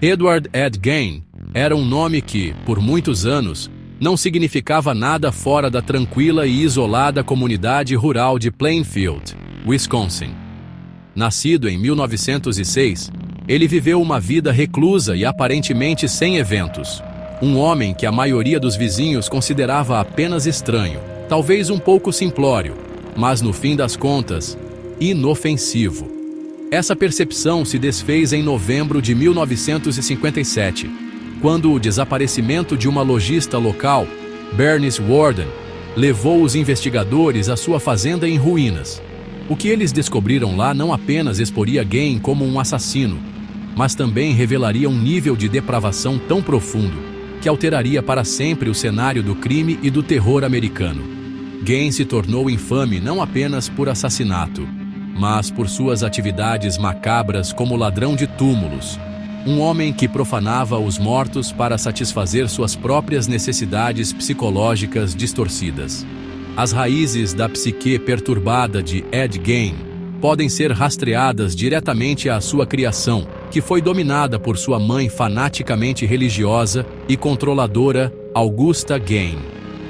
Edward Ed Gein era um nome que, por muitos anos, não significava nada fora da tranquila e isolada comunidade rural de Plainfield, Wisconsin. Nascido em 1906, ele viveu uma vida reclusa e aparentemente sem eventos. Um homem que a maioria dos vizinhos considerava apenas estranho, talvez um pouco simplório, mas no fim das contas, inofensivo. Essa percepção se desfez em novembro de 1957, quando o desaparecimento de uma lojista local, Bernice Warden, levou os investigadores à sua fazenda em ruínas. O que eles descobriram lá não apenas exporia Gein como um assassino, mas também revelaria um nível de depravação tão profundo que alteraria para sempre o cenário do crime e do terror americano. Gein se tornou infame não apenas por assassinato, mas por suas atividades macabras como ladrão de túmulos, um homem que profanava os mortos para satisfazer suas próprias necessidades psicológicas distorcidas. As raízes da psique perturbada de Ed Gein podem ser rastreadas diretamente à sua criação, que foi dominada por sua mãe fanaticamente religiosa e controladora, Augusta Gein.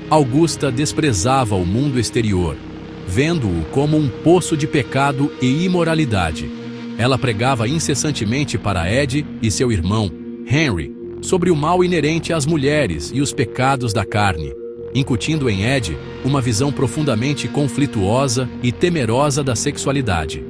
Augusta desprezava o mundo exterior, vendo-o como um poço de pecado e imoralidade. Ela pregava incessantemente para Ed e seu irmão, Henry, sobre o mal inerente às mulheres e os pecados da carne, incutindo em Ed uma visão profundamente conflituosa e temerosa da sexualidade.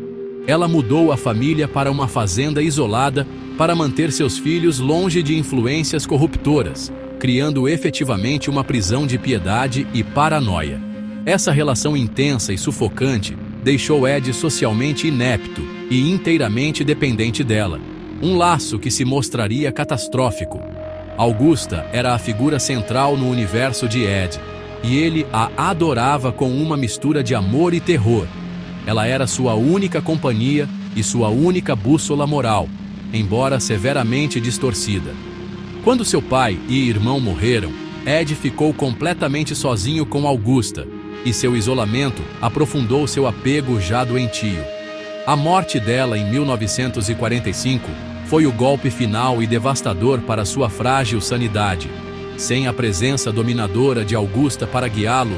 Ela mudou a família para uma fazenda isolada para manter seus filhos longe de influências corruptoras, criando efetivamente uma prisão de piedade e paranoia. Essa relação intensa e sufocante deixou Ed socialmente inepto e inteiramente dependente dela, um laço que se mostraria catastrófico. Augusta era a figura central no universo de Ed, e ele a adorava com uma mistura de amor e terror. Ela era sua única companhia e sua única bússola moral, embora severamente distorcida. Quando seu pai e irmão morreram, Ed ficou completamente sozinho com Augusta, e seu isolamento aprofundou seu apego já doentio. A morte dela em 1945 foi o golpe final e devastador para sua frágil sanidade. Sem a presença dominadora de Augusta para guiá-lo,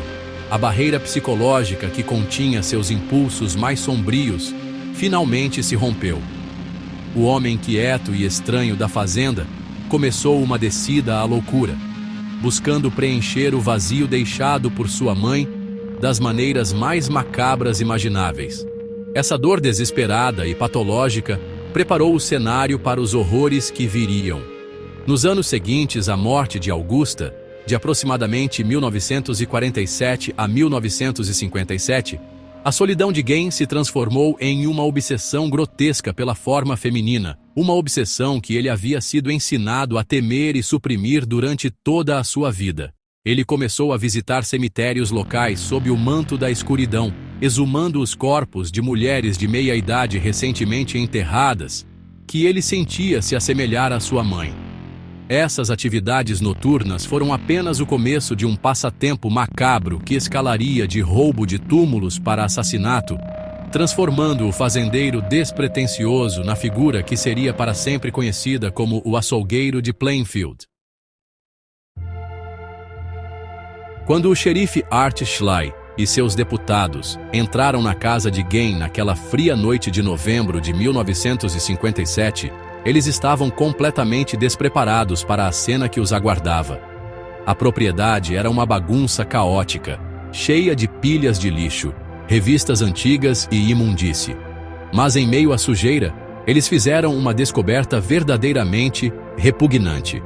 a barreira psicológica que continha seus impulsos mais sombrios finalmente se rompeu. O homem quieto e estranho da fazenda começou uma descida à loucura, buscando preencher o vazio deixado por sua mãe das maneiras mais macabras imagináveis. Essa dor desesperada e patológica preparou o cenário para os horrores que viriam. Nos anos seguintes à morte de Augusta, de aproximadamente 1947 a 1957, a solidão de Gein se transformou em uma obsessão grotesca pela forma feminina, uma obsessão que ele havia sido ensinado a temer e suprimir durante toda a sua vida. Ele começou a visitar cemitérios locais sob o manto da escuridão, exumando os corpos de mulheres de meia-idade recentemente enterradas, que ele sentia se assemelhar à sua mãe. Essas atividades noturnas foram apenas o começo de um passatempo macabro que escalaria de roubo de túmulos para assassinato, transformando o fazendeiro despretensioso na figura que seria para sempre conhecida como o açougueiro de Plainfield. Quando o xerife Art Schley e seus deputados entraram na casa de Gein naquela fria noite de novembro de 1957, eles estavam completamente despreparados para a cena que os aguardava. A propriedade era uma bagunça caótica, cheia de pilhas de lixo, revistas antigas e imundície. Mas em meio à sujeira, eles fizeram uma descoberta verdadeiramente repugnante.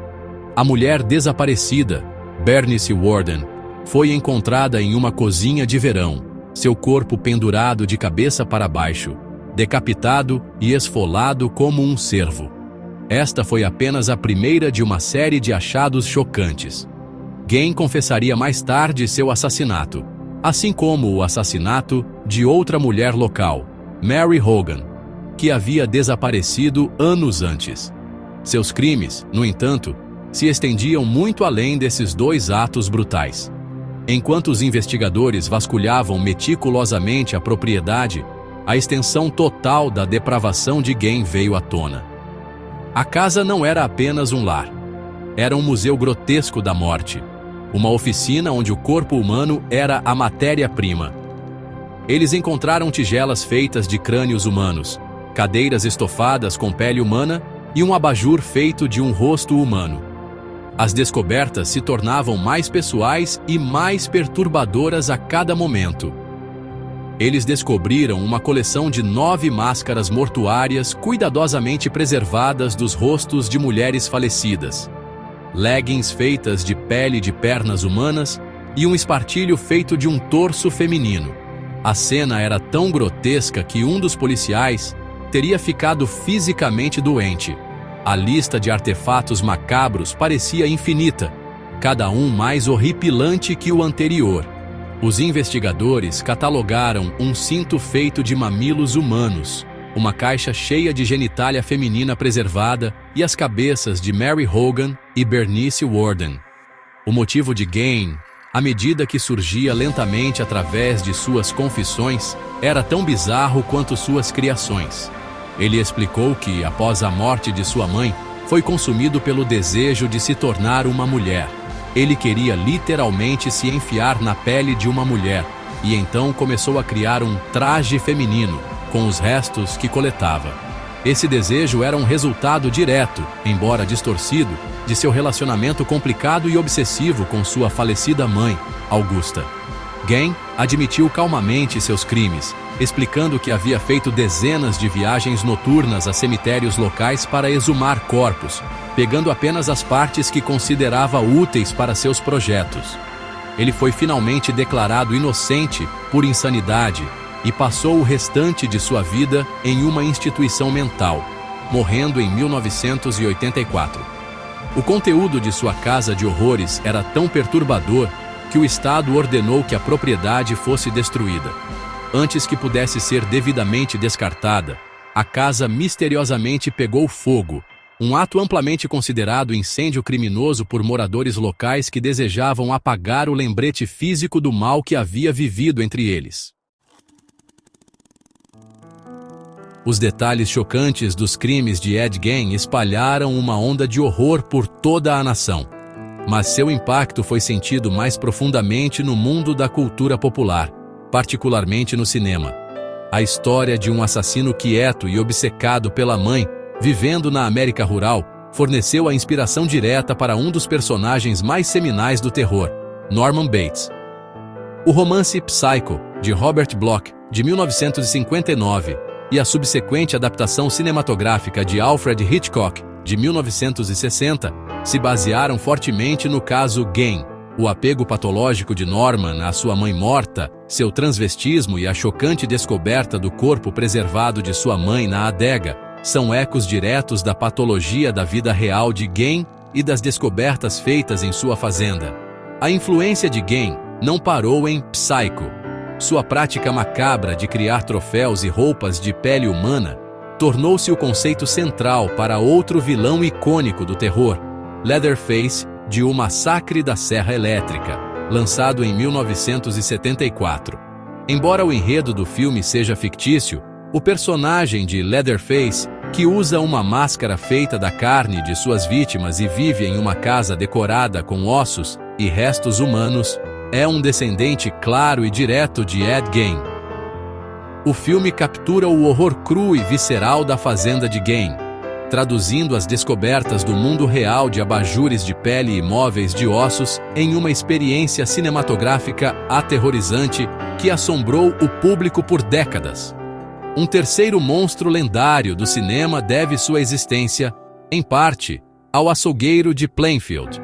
A mulher desaparecida, Bernice Warden, foi encontrada em uma cozinha de verão, seu corpo pendurado de cabeça para baixo, decapitado e esfolado como um cervo. Esta foi apenas a primeira de uma série de achados chocantes. Gein confessaria mais tarde seu assassinato, assim como o assassinato de outra mulher local, Mary Hogan, que havia desaparecido anos antes. Seus crimes, no entanto, se estendiam muito além desses dois atos brutais. Enquanto os investigadores vasculhavam meticulosamente a propriedade, a extensão total da depravação de Gein veio à tona. A casa não era apenas um lar. Era um museu grotesco da morte. Uma oficina onde o corpo humano era a matéria-prima. Eles encontraram tigelas feitas de crânios humanos, cadeiras estofadas com pele humana e um abajur feito de um rosto humano. As descobertas se tornavam mais pessoais e mais perturbadoras a cada momento. Eles descobriram uma coleção de 9 máscaras mortuárias cuidadosamente preservadas dos rostos de mulheres falecidas, leggings feitas de pele de pernas humanas e um espartilho feito de um torso feminino. A cena era tão grotesca que um dos policiais teria ficado fisicamente doente. A lista de artefatos macabros parecia infinita, cada um mais horripilante que o anterior. Os investigadores catalogaram um cinto feito de mamilos humanos, uma caixa cheia de genitália feminina preservada e as cabeças de Mary Hogan e Bernice Worden. O motivo de Gain, à medida que surgia lentamente através de suas confissões, era tão bizarro quanto suas criações. Ele explicou que, após a morte de sua mãe, foi consumido pelo desejo de se tornar uma mulher. Ele queria literalmente se enfiar na pele de uma mulher, e então começou a criar um traje feminino, com os restos que coletava. Esse desejo era um resultado direto, embora distorcido, de seu relacionamento complicado e obsessivo com sua falecida mãe, Augusta. Gain admitiu calmamente seus crimes, explicando que havia feito dezenas de viagens noturnas a cemitérios locais para exumar corpos, pegando apenas as partes que considerava úteis para seus projetos. Ele foi finalmente declarado inocente por insanidade e passou o restante de sua vida em uma instituição mental, morrendo em 1984. O conteúdo de sua casa de horrores era tão perturbador que o Estado ordenou que a propriedade fosse destruída. Antes que pudesse ser devidamente descartada, a casa misteriosamente pegou fogo, um ato amplamente considerado incêndio criminoso por moradores locais que desejavam apagar o lembrete físico do mal que havia vivido entre eles. Os detalhes chocantes dos crimes de Ed Gein espalharam uma onda de horror por toda a nação. Mas seu impacto foi sentido mais profundamente no mundo da cultura popular, particularmente no cinema. A história de um assassino quieto e obcecado pela mãe, vivendo na América rural, forneceu a inspiração direta para um dos personagens mais seminais do terror, Norman Bates. O romance Psycho, de Robert Bloch, de 1959, e a subsequente adaptação cinematográfica de Alfred Hitchcock, de 1960, se basearam fortemente no caso Gain. O apego patológico de Norman à sua mãe morta, seu transvestismo e a chocante descoberta do corpo preservado de sua mãe na adega são ecos diretos da patologia da vida real de Gain e das descobertas feitas em sua fazenda. A influência de Gain não parou em Psycho. Sua prática macabra de criar troféus e roupas de pele humana tornou-se o conceito central para outro vilão icônico do terror, Leatherface, de O Massacre da Serra Elétrica, lançado em 1974. Embora o enredo do filme seja fictício, o personagem de Leatherface, que usa uma máscara feita da carne de suas vítimas e vive em uma casa decorada com ossos e restos humanos, é um descendente claro e direto de Ed Gein. O filme captura o horror cru e visceral da fazenda de Gain, traduzindo as descobertas do mundo real de abajures de pele e móveis de ossos em uma experiência cinematográfica aterrorizante que assombrou o público por décadas. Um terceiro monstro lendário do cinema deve sua existência, em parte, ao açougueiro de Plainfield.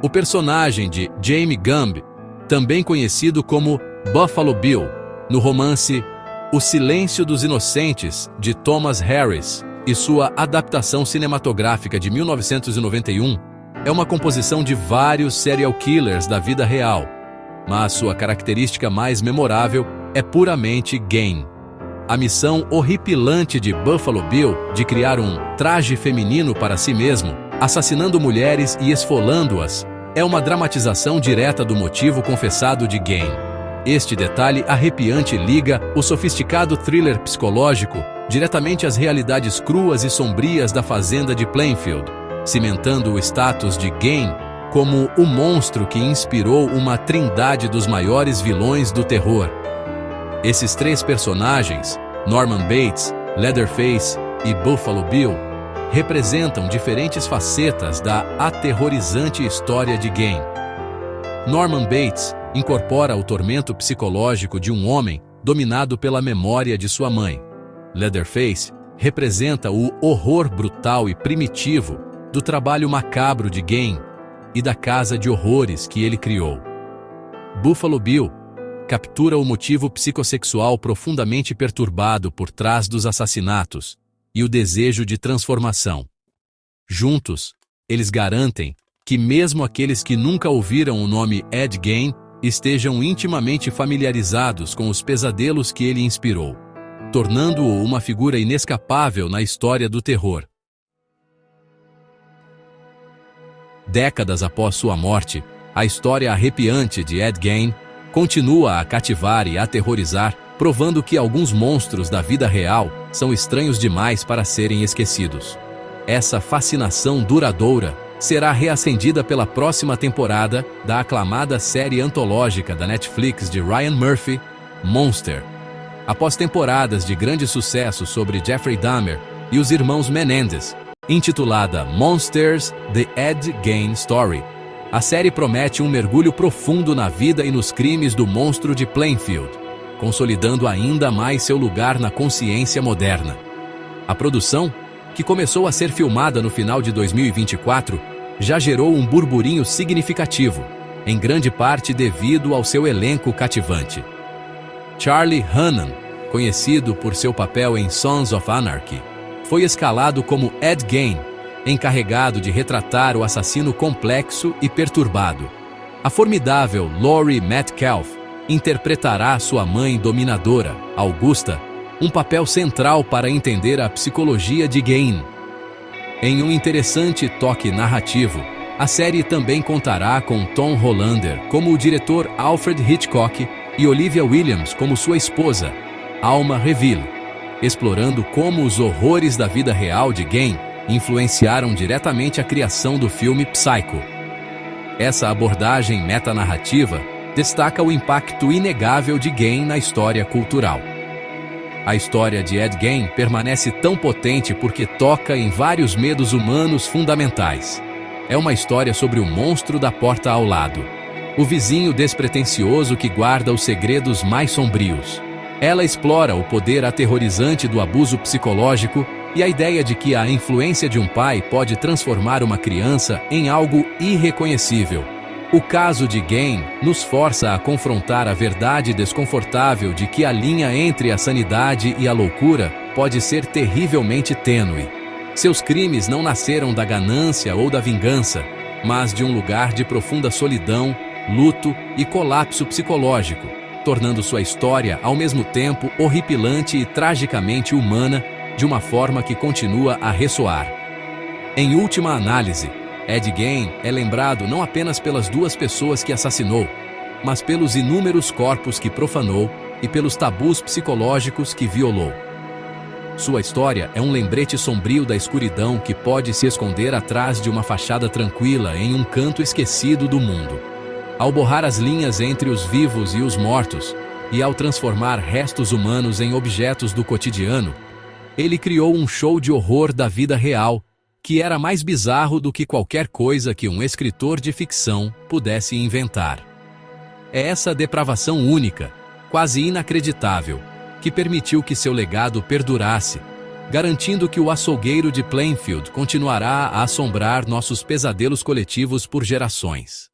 O personagem de Jamie Gumb, também conhecido como Buffalo Bill, no romance O Silêncio dos Inocentes, de Thomas Harris, e sua adaptação cinematográfica de 1991, é uma composição de vários serial killers da vida real, mas sua característica mais memorável é puramente Gain. A missão horripilante de Buffalo Bill de criar um traje feminino para si mesmo, assassinando mulheres e esfolando-as, é uma dramatização direta do motivo confessado de Gain. Este detalhe arrepiante liga o sofisticado thriller psicológico diretamente às realidades cruas e sombrias da fazenda de Plainfield, cimentando o status de Gain como o monstro que inspirou uma trindade dos maiores vilões do terror. Esses três personagens, Norman Bates, Leatherface e Buffalo Bill, representam diferentes facetas da aterrorizante história de Gain. Norman Bates incorpora o tormento psicológico de um homem dominado pela memória de sua mãe. Leatherface representa o horror brutal e primitivo do trabalho macabro de Gain e da casa de horrores que ele criou. Buffalo Bill captura o motivo psicossexual profundamente perturbado por trás dos assassinatos e o desejo de transformação. Juntos, eles garantem que mesmo aqueles que nunca ouviram o nome Ed Gein estejam intimamente familiarizados com os pesadelos que ele inspirou, tornando-o uma figura inescapável na história do terror. Décadas após sua morte, a história arrepiante de Ed Gein continua a cativar e aterrorizar, provando que alguns monstros da vida real são estranhos demais para serem esquecidos. Essa fascinação duradoura será reacendida pela próxima temporada da aclamada série antológica da Netflix de Ryan Murphy, Monster. Após temporadas de grande sucesso sobre Jeffrey Dahmer e os irmãos Menendez, intitulada Monsters: The Ed Gein Story, a série promete um mergulho profundo na vida e nos crimes do monstro de Plainfield, consolidando ainda mais seu lugar na consciência moderna. A produção, que começou a ser filmada no final de 2024, já gerou um burburinho significativo, em grande parte devido ao seu elenco cativante. Charlie Hunnam, conhecido por seu papel em Sons of Anarchy, foi escalado como Ed Gein, encarregado de retratar o assassino complexo e perturbado. A formidável Laurie Metcalf interpretará sua mãe dominadora, Augusta, um papel central para entender a psicologia de Gein. Em um interessante toque narrativo, a série também contará com Tom Hollander como o diretor Alfred Hitchcock e Olivia Williams como sua esposa, Alma Reville, explorando como os horrores da vida real de Gein influenciaram diretamente a criação do filme Psycho. Essa abordagem metanarrativa destaca o impacto inegável de Gein na história cultural. A história de Ed Gein permanece tão potente porque toca em vários medos humanos fundamentais. É uma história sobre o monstro da porta ao lado, o vizinho despretensioso que guarda os segredos mais sombrios. Ela explora o poder aterrorizante do abuso psicológico e a ideia de que a influência de um pai pode transformar uma criança em algo irreconhecível. O caso de Gein nos força a confrontar a verdade desconfortável de que a linha entre a sanidade e a loucura pode ser terrivelmente tênue. Seus crimes não nasceram da ganância ou da vingança, mas de um lugar de profunda solidão, luto e colapso psicológico, tornando sua história ao mesmo tempo horripilante e tragicamente humana, de uma forma que continua a ressoar. Em última análise, Ed Gein é lembrado não apenas pelas 2 pessoas que assassinou, mas pelos inúmeros corpos que profanou e pelos tabus psicológicos que violou. Sua história é um lembrete sombrio da escuridão que pode se esconder atrás de uma fachada tranquila em um canto esquecido do mundo. Ao borrar as linhas entre os vivos e os mortos, e ao transformar restos humanos em objetos do cotidiano, ele criou um show de horror da vida real, que era mais bizarro do que qualquer coisa que um escritor de ficção pudesse inventar. É essa depravação única, quase inacreditável, que permitiu que seu legado perdurasse, garantindo que o açougueiro de Plainfield continuará a assombrar nossos pesadelos coletivos por gerações.